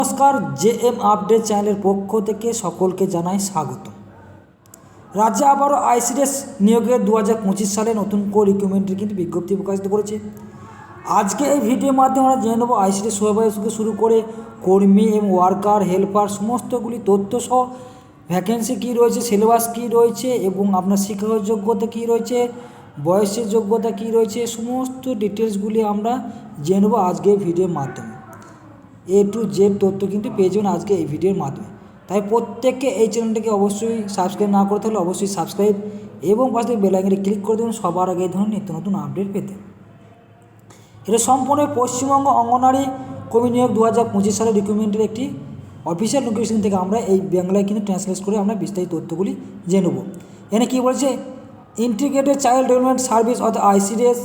নমস্কার, JM update চ্যানেলের পক্ষ থেকে সকলকে জানাই স্বাগত। রাজ্যে আবারও আইসিডিএস নিয়োগের 2025 সালে নতুন করে রিক্রুটমেন্টের কিন্তু বিজ্ঞপ্তি প্রকাশিত করেছে। আজকে এই ভিডিওর মাধ্যমে আমরা জেনে নেব আইসিডিএস সুপারভাইজার থেকে শুরু করে কর্মী এবং ওয়ার্কার, হেল্পার সমস্তগুলি তথ্য সহ ভ্যাকেন্সি কী রয়েছে, সিলেবাস কী রয়েছে এবং আপনার শিক্ষাগত যোগ্যতা কী রয়েছে, বয়সের যোগ্যতা কী রয়েছে, সমস্ত ডিটেলসগুলি আমরা জেনে নেব আজকে এই ভিডিওর মাধ্যমে। A to Z তথ্য কিন্তু পেয়ে যাবেন আজকে এই ভিডিওর মাধ্যমে। তাই প্রত্যেককে এই চ্যানেলটাকে অবশ্যই সাবস্ক্রাইব না করে থাকলে অবশ্যই সাবস্ক্রাইব এবং পাশে বেল আইকনে ক্লিক করে দেবেন সবার আগে এই ধরনের নিত্য নতুন আপডেট পেতে। এটা সম্পূর্ণ পশ্চিমবঙ্গ অঙ্গনওয়াড়ি কর্মী নিয়োগ 2025 সালের রিক্রুটমেন্টের একটি অফিসিয়াল নোটিফিকেশন থেকে আমরা এই বাংলায় কিন্তু ট্রান্সলেট করে আমরা বিস্তারিত তথ্যগুলি জেনে নেব। এখানে কী বলছে, ইন্টিগ্রেটেড চাইল্ড ডেভেলপমেন্ট সার্ভিস অর্থাৎ আইসিডিএস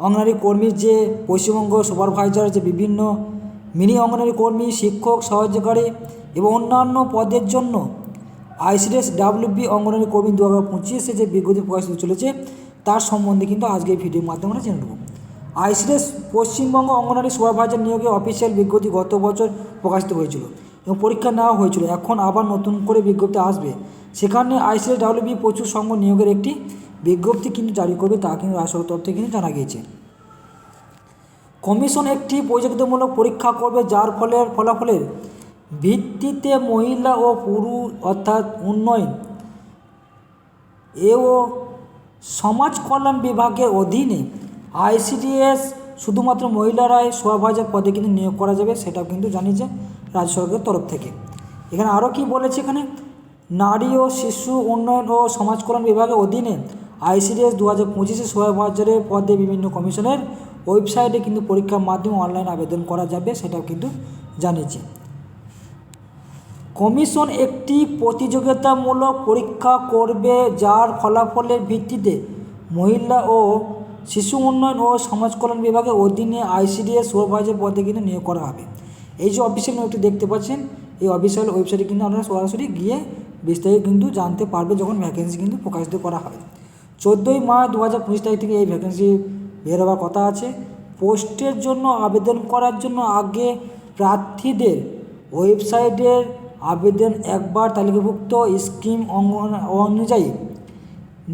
অঙ্গনওয়াড়ি কর্মীর যে পশ্চিমবঙ্গ সুপারভাইজার যে বিভিন্ন মিনি অঙ্গনওয়াড়ি কর্মী, শিক্ষক, সহযোগী এবং অন্যান্য পদের জন্য আইসিডিএস ডাব্লিউবি অঙ্গনওয়াড়ি কর্মী 2025-এ যে বিজ্ঞপ্তি প্রকাশিত চলেছে তার সম্বন্ধে কিন্তু আজকে এই ভিডিওর মাধ্যমে আমরা জেনে নেব। আইসিডিএস পশ্চিমবঙ্গ অঙ্গনওয়াড়ি সুপারভাইজার নিয়োগে অফিসিয়াল বিজ্ঞপ্তি গত বছর প্রকাশিত হয়েছিল এবং পরীক্ষা নেওয়া হয়েছিল। এখন আবার নতুন করে বিজ্ঞপ্তি আসবে, সেখানে আইসিডিএস ডাব্লিউবি প্রচুর সংখ্যক নিয়োগের একটি বিজ্ঞপ্তি কিন্তু জারি করবে, তা কিন্তু রাষ্ট্র তরফ থেকে কিন্তু জানা গিয়েছে। কমিশন একটি প্রতিযোগিতামূলক পরীক্ষা করবে যার ফলাফলের ভিত্তিতে মহিলা ও পুরুষ অর্থাৎ উন্নয়ন ও সমাজ কল্যাণ বিভাগের অধীনে আইসিডিএস শুধুমাত্র মহিলারাই সুপারভাইজার পদে কিন্তু নিয়োগ করা যাবে, সেটাও কিন্তু জানিয়েছে রাজ্য সরকারের তরফ থেকে। এখানে আরও কি বলেছে, এখানে নারী ও শিশু উন্নয়ন ও সমাজ কল্যাণ বিভাগের অধীনে আইসিডিএস 2025-এ সুপারভাইজারের পদে বিভিন্ন কমিশনের ওয়েবসাইটে কিন্তু পরীক্ষার মাধ্যমে অনলাইন আবেদন করা যাবে, সেটাও কিন্তু জানিয়েছে। কমিশন একটি প্রতিযোগিতামূলক পরীক্ষা করবে যার ফলাফলের ভিত্তিতে মহিলা ও শিশু উন্নয়ন ও সমাজ কল্যাণ বিভাগের অধীনে আইসিডিএস সুপারভাইজার পদে কিন্তু নিয়োগ করা হবে। এই যে অফিসিয়াল নোটটি দেখতে পাচ্ছেন, এই অফিসিয়াল ওয়েবসাইটে কিন্তু আপনারা সরাসরি গিয়ে বিস্তারিত কিন্তু জানতে পারবে যখন ভ্যাকেন্সি কিন্তু প্রকাশিত করা হবে। 14ই মার্চ 2025 তারিখ থেকে এই ভ্যাকেন্সি বের হওয়ার কথা আছে। পোস্টের জন্য আবেদন করার জন্য আগে প্রার্থীদের ওয়েবসাইটের আবেদন একবার তালিকাভুক্ত স্কিম অনুযায়ী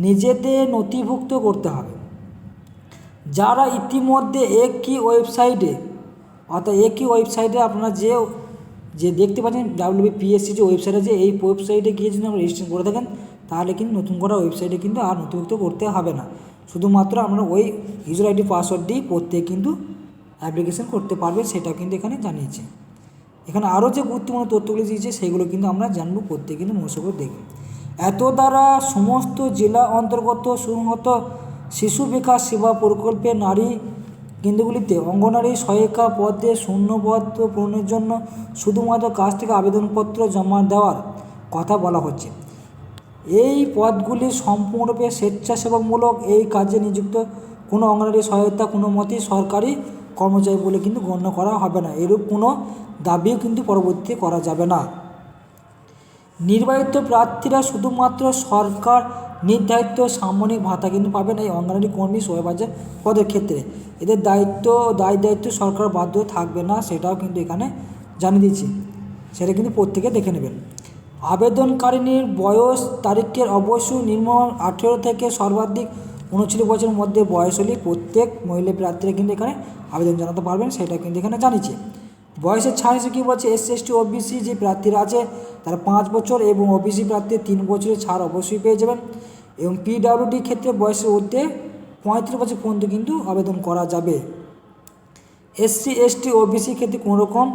নিজেদের নথিভুক্ত করতে হবে। যারা ইতিমধ্যে একই ওয়েবসাইটে আপনারা যে দেখতে পাচ্ছেন ডাব্লিউবিপিএসসি যে ওয়েবসাইট আছে, এই ওয়েবসাইটে গিয়ে যদি আপনারা রেজিস্ট্রেশন করে থাকেন তাহলে কিন্তু নতুন করা ওয়েবসাইটে কিন্তু আর নথিভুক্ত করতে হবে না। শুধুমাত্র আমরা ওই ইউজার আইডি পাসওয়ার্ড দিয়ে প্রত্যেকে কিন্তু অ্যাপ্লিকেশন করতে পারবে, সেটা কিন্তু এখানে জানিয়েছে। এখানে আরও যে গুরুত্বপূর্ণ তথ্যগুলি দিয়েছে সেগুলো কিন্তু আমরা জানবো, প্রত্যেকে কিন্তু মনোযোগ করে দেখবে। এত দ্বারা সমস্ত জেলা অন্তর্গত সুসংহত শিশু বিকাশ সেবা প্রকল্পের নারী কেন্দ্রগুলিতে অঙ্গনওয়াড়ি সহায়িকা পদে শূন্যপদ পূরণের জন্য শুধুমাত্র কাছ থেকে আবেদনপত্র জমা দেওয়ার কথা বলা হচ্ছে। এই পদগুলি সম্পূর্ণরূপে স্বেচ্ছাসেবামূলক, এই কাজে নিযুক্ত কোনো অঙ্গনওয়াড়ি সহায়তা কোনো মতেই সরকারি কর্মচারী বলে কিন্তু গণ্য করা হবে না। এরূপ কোনো দাবিও কিন্তু পরবর্তীতে করা যাবে না। নির্বাচিত প্রার্থীরা শুধুমাত্র সরকার নির্ধারিত সাময়িক ভাতা কিন্তু পাবেন এই অঙ্গনওয়াড়ি কর্মী সুপারভাইজার পদের ক্ষেত্রে। এদের দায়িত্ব সরকার বাধ্য থাকবে না, সেটাও কিন্তু এখানে জানিয়ে দিচ্ছি, সেটা কিন্তু প্রত্যেকে দেখে নেবেন। আবেদনকারিনীর বয়স তারিখের অবশ্যই নিম্ন 18 থেকে সর্বাধিক 29 বছরের মধ্যে বয়স হলে প্রত্যেক মহিলা প্রার্থীরা কিন্তু এখানে আবেদন জানাতে পারবেন, সেটা কিন্তু এখানে জানিয়েছে। বয়সের ছাড় হিসেবে কী বলছে, এসসি এসটি ওবিসি যে প্রার্থীরা আছে তারা 5 বছর এবং ওবিসি প্রার্থী 3 বছরের ছাড় অবশ্যই পেয়ে যাবেন। এবং পিডাব্লিউডি ক্ষেত্রে বয়সের ঊর্ধ্বে 35 বছর পর্যন্ত কিন্তু আবেদন করা যাবে। এসসি এসটি ওবিসি ক্ষেত্রে কোনো রকম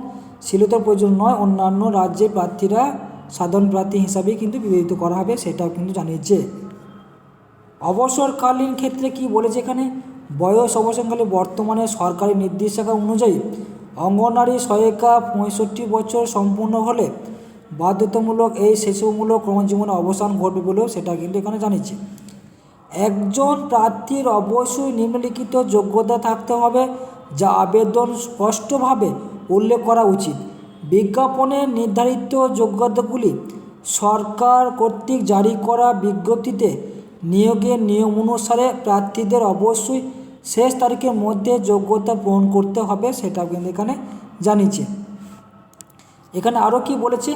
শিলতার প্রয়োজন নয়, অন্যান্য রাজ্যের প্রার্থীরা সাধারণ প্রার্থী হিসাবেই কিন্তু বিবেচিত করা হবে, সেটাও কিন্তু জানিয়েছে। অবসরকালীন ক্ষেত্রে কি বলেছে, এখানে বয়স অবসরকালীন বর্তমানে সরকারি নির্দেশিকা অনুযায়ী অঙ্গনওয়াড়ি সহায়িকা 65 বছর সম্পূর্ণ হলে বাধ্যতামূলক এই সেবামূলক কর্মজীবনে অবসান ঘটবে বলেও সেটা কিন্তু এখানে জানিয়েছে। একজন প্রার্থীর অবশ্যই নিম্নলিখিত যোগ্যতা থাকতে হবে যা আবেদন স্পষ্টভাবে উল্লেখ করা উচিত। বিজ্ঞাপনে নির্ধারিত যোগ্যতাগুলি সরকার কর্তৃক জারি করা বিজ্ঞপ্তিতে নিয়োগের নিয়ম অনুসারে প্রার্থীদের অবশ্যই শেষ তারিখের মধ্যে যোগ্যতা পূরণ করতে হবে, সেটাও কিন্তু এখানে জানিয়েছে। এখানে আরও কি বলেছে,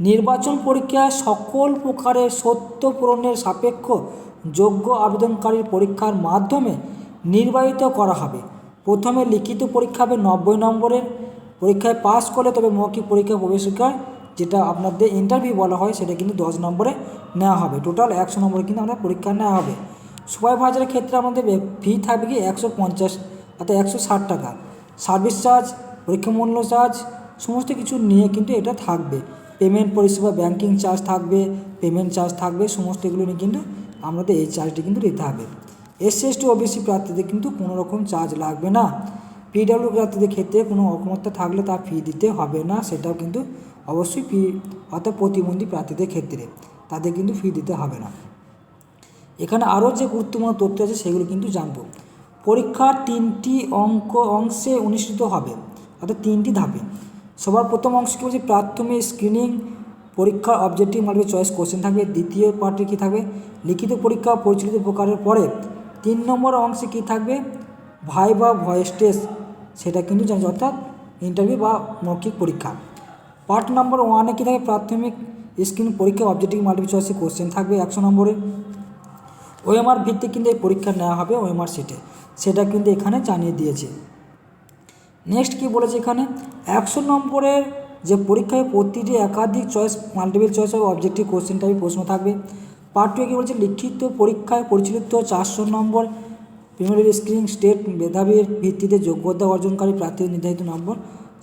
নির্বাচন পরীক্ষায় সকল প্রকারের সত্য পূরণের সাপেক্ষ যোগ্য আবেদনকারীর পরীক্ষার মাধ্যমে নির্বাচিত করা হবে। প্রথমে লিখিত পরীক্ষা হবে 90 নম্বরের, পরীক্ষায় পাস করলে তবে মৌখিক পরীক্ষা প্রবেশিকায় যেটা আপনাদের ইন্টারভিউ বলা হয় সেটা কিন্তু 10 নম্বরে নেওয়া হবে। টোটাল 100 নম্বরে কিন্তু আমাদের পরীক্ষা নেওয়া হবে। সুপারভাইজারের ক্ষেত্রে আমাদের ফি থাকবে কি 150 অর্থাৎ 160 টাকা। সার্ভিস চার্জ, পরীক্ষা মূল্য চার্জ সমস্ত কিছু নিয়ে কিন্তু এটা থাকবে। পেমেন্ট পরিষেবা ব্যাঙ্কিং চার্জ থাকবে, পেমেন্ট চার্জ থাকবে, সমস্ত এগুলো নিয়ে কিন্তু আমাদের এই চার্জটি কিন্তু দিতে হবে। SC/ST OBC প্রার্থীদের কিন্তু কোনো রকম চার্জ লাগবে না। PW প্রার্থীদের ক্ষেত্রে কোনো অক্ষমতা থাকলে তার ফি দিতে হবে না, সেটাও কিন্তু অবশ্যই ফি অর্থাৎ প্রতিবন্ধী প্রার্থীদের ক্ষেত্রে তাদের কিন্তু ফি দিতে হবে না। এখানে আরও যে গুরুত্বপূর্ণ তথ্য আছে সেগুলো কিন্তু জানব। পরীক্ষার 3টি অংশে অনুষ্ঠিত হবে, অর্থাৎ 3টি ধাপে। সবার প্রথম অংশ কী বলছে, প্রাথমিক স্ক্রিনিং পরীক্ষার অবজেক্টিভ মাল্টিপল চয়েস কোশ্চেন থাকবে। দ্বিতীয় পার্টে কী থাকবে, লিখিত পরীক্ষা পরিচালিত প্রকারের পরে 3 নম্বর অংশে কী থাকবে, ভাইভা ভয়েস টেস্ট, সেটা কিন্তু জানছি অর্থাৎ ইন্টারভিউ বা মৌখিক পরীক্ষা। পার্ট নম্বর 1-এ কী থাকবে, প্রাথমিক স্ক্রিনিং পরীক্ষা অবজেক্টিভ মাল্টিপল চয়েসে কোশ্চেন থাকবে 100 নম্বরে। OMR ভিত্তিক কিন্তু এই পরীক্ষা নেওয়া হবে OMR সিটে, সেটা কিন্তু এখানে জানিয়ে দিয়েছে। নেক্সট কি বলেছে এখানে, 100 নম্বরের যে পরীক্ষায় প্রতিটি একাধিক চয়েস মাল্টিপল চয়েস ও অবজেক্টিভ কোশ্চেন টাইপের প্রশ্ন থাকবে। পার্ট 2 কী বলছে, লিখিত পরীক্ষায় পরিচালিত 400 নম্বর প্রিলিমিনারি স্ক্রিনিং স্টেট মেধাবীর ভিত্তিতে যোগ্যতা অর্জনকারী প্রার্থীদের নির্ধারিত নম্বর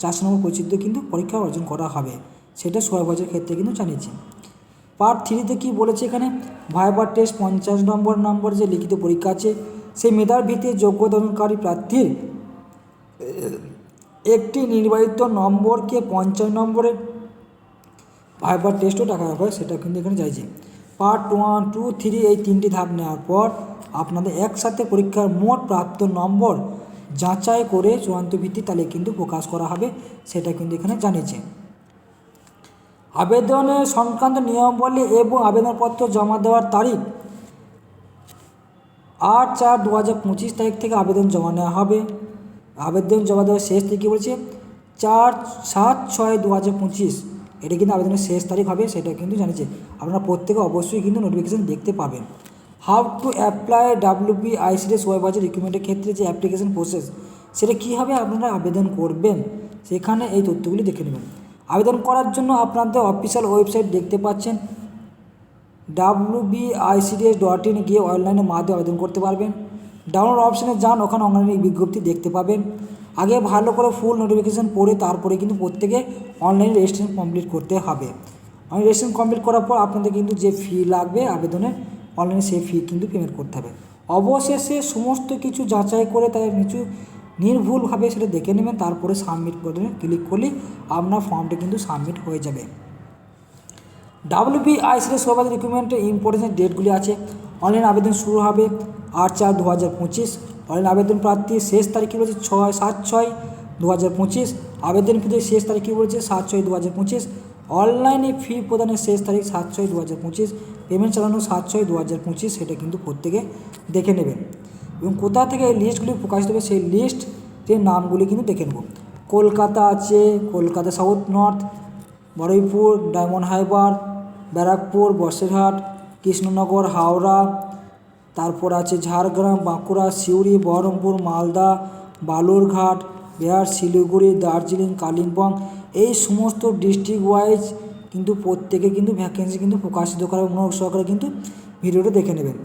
400 নম্বর পরিচিত কিন্তু পরীক্ষা অর্জন করা হবে, সেটা সুপারভাইজারের ক্ষেত্রে কিন্তু জানিয়েছে। পার্ট 3-তে কী বলেছে এখানে, ভাইভা টেস্ট 50 নম্বর যে লিখিত পরীক্ষা আছে সেই মেধার ভিত্তিতে যোগ্যতা অর্জনকারী প্রার্থীর একটি নির্বাচিত নম্বরকে 50 নম্বরের ভাইভা টেস্টও টাকা হবে, সেটা কিন্তু এখানে চাইছে। পার্ট 1, 2, 3 এই 3টি ধাপ নেওয়ার পর আপনাদের একসাথে পরীক্ষার মোট প্রাপ্ত নম্বর যাচাই করে চূড়ান্ত ভিত্তি তাহলে কিন্তু প্রকাশ করা হবে, সেটা কিন্তু এখানে জানিয়েছে। আবেদনের সংক্রান্ত নিয়মাবলী এবং আবেদনপত্র জমা দেওয়ার তারিখ 8/4/2025 তারিখ থেকে আবেদন জমা নেওয়া হবে। আবেদন জমা দেওয়ার শেষ তারিখ কী বলছে, 4/7/2025 এটা কিন্তু আবেদনের শেষ তারিখ হবে, সেটা কিন্তু জানিয়েছে। আপনারা প্রত্যেকে অবশ্যই কিন্তু নোটিফিকেশান দেখতে পাবেন। How to apply WBICD supervisor রিক্রুটমেন্টের ক্ষেত্রে যে অ্যাপ্লিকেশন প্রসেস সেটা কীভাবে আপনারা আবেদন করবেন সেখানে এই তথ্যগুলি দেখে নেবেন। আবেদন করার জন্য আপনাদের অফিসিয়াল ওয়েবসাইট দেখতে পাচ্ছেন WBICDS.in গিয়ে অনলাইনের মাধ্যমে আবেদন করতে পারবেন। ডাউনলোড অপশানে যান, ওখানে অনলাইনে বিজ্ঞপ্তি দেখতে পাবেন। আগে ভালো করে ফুল নোটিফিকেশান পড়ে তারপরে কিন্তু প্রত্যেকে অনলাইনে রেজিস্ট্রেশন কমপ্লিট করতে হবে। অনলাইন রেজিস্ট্রেশন কমপ্লিট করার পর আপনাদের কিন্তু যে ফি লাগবে আবেদনের অনলাইনে সেই ফি কিন্তু পেমেন্ট করতে হবে। অবশেষে সমস্ত কিছু যাচাই করে তাই নির্ভুলভাবে সেটা দেখে নেবেন, তারপরে সাবমিট বাটনে ক্লিক করলে আপনার ফর্মটা কিন্তু সাবমিট হয়ে যাবে। WBICD সুপারভাইজার রিক্রুটমেন্টের ইম্পর্টেন্ট ডেটগুলি আছে। অনলাইন আবেদন শুরু হবে 8/4/2025। অনলাইন আবেদন প্রার্থীর শেষ তারিখ কী বলছে, 7/6/2025। আবেদন ফিদের শেষ তারিখ কী বলছে, 7/6/2025। অনলাইনে ফি প্রদানের শেষ তারিখ 7/6/2025। পেমেন্ট চালানো 7/6/2025, সেটা কিন্তু প্রত্যেকে দেখে নেবেন। এবং কোথা থেকে এই লিস্টগুলি প্রকাশিত হবে সেই লিস্টের নামগুলি কিন্তু দেখে নেব। কলকাতা আছে, Kolkata south north, Baharampur, diamond Harbour, Barrackpore, Basirhat, Krishnanagar, Howrah, তারপর আছে ঝাড়গ্রাম, বাঁকুড়া, সিউড়ি, বহরমপুর, মালদা, বালুরঘাট, বিহার, শিলিগুড়ি, দার্জিলিং, কালিম্পং, এই সমস্ত ডিস্ট্রিক্ট ওয়াইজ কিন্তু প্রত্যেকে কিন্তু ভ্যাকেন্সি কিন্তু প্রকাশিত করা অনুরোধ সহকারে কিন্তু ভিডিওটা দেখে নেবেন।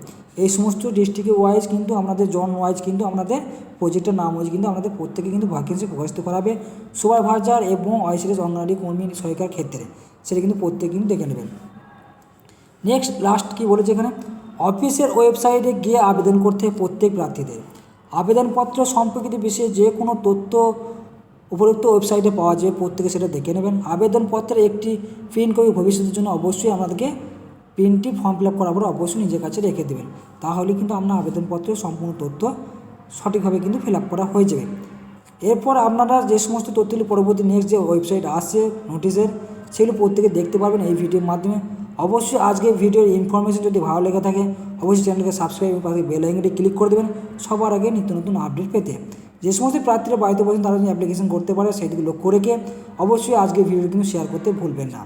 এই সমস্ত ডিস্ট্রিক্ট ওয়াইজ কিন্তু আপনাদের জন ওয়াইজ কিন্তু আপনাদের প্রজেক্টের নাম ওয়াইজ কিন্তু আপনাদের প্রত্যেকে কিন্তু ভ্যাকেন্সি প্রকাশিত করাবে সুপারভাইজার এবং ICDS অঙ্গনওয়াড়ি কর্মী সহায়িকার ক্ষেত্রে, সেটা কিন্তু প্রত্যেকে কিন্তু দেখে নেবেন। নেক্সট লাস্ট কী বলেছে এখানে, অফিসের ওয়েবসাইটে গিয়ে আবেদন করতে প্রত্যেক প্রার্থীদের আবেদনপত্র সম্পর্কিত বিষয়ে যে কোনো তথ্য উপরোক্ত ওয়েবসাইটে পাওয়া যায়, প্রত্যেকে সেটা দেখে নেবেন। আবেদনপত্রের একটি প্রিন্ট কপি ভবিষ্যতের জন্য অবশ্যই আপনাদেরকে প্রিন্টটি ফর্ম ফিল আপ করার পর অবশ্যই নিজের কাছে রেখে দেবেন, তাহলে কিন্তু আপনার আবেদনপত্রের সম্পূর্ণ তথ্য সঠিকভাবে কিন্তু ফিল আপ করা হয়ে যাবে। এরপর আপনারা যে সমস্ত তথ্যগুলি পরবর্তী নেক্সট যে ওয়েবসাইট আসছে নোটিশের সেগুলো প্রত্যেকে দেখতে পারবেন এই ভিডিওর মাধ্যমে। অবশ্যই আজকের ভিডিওর ইনফরমেশন যদি ভালো লেগে থাকে অবশ্যই চ্যানেলকে সাবস্ক্রাইব এবং পাশে বেল আইকনটি ক্লিক করে দেবেন সবার আগে নিত্য নতুন আপডেট পেতে। যে সমস্ত প্রার্থীরা বাড়িতে বসেন তারা যদি অ্যাপ্লিকেশন করতে পারে সেইদিকে লক্ষ্য রেখে অবশ্যই আজকে ভিডিওটি কিন্তু শেয়ার করতে ভুলবেন না।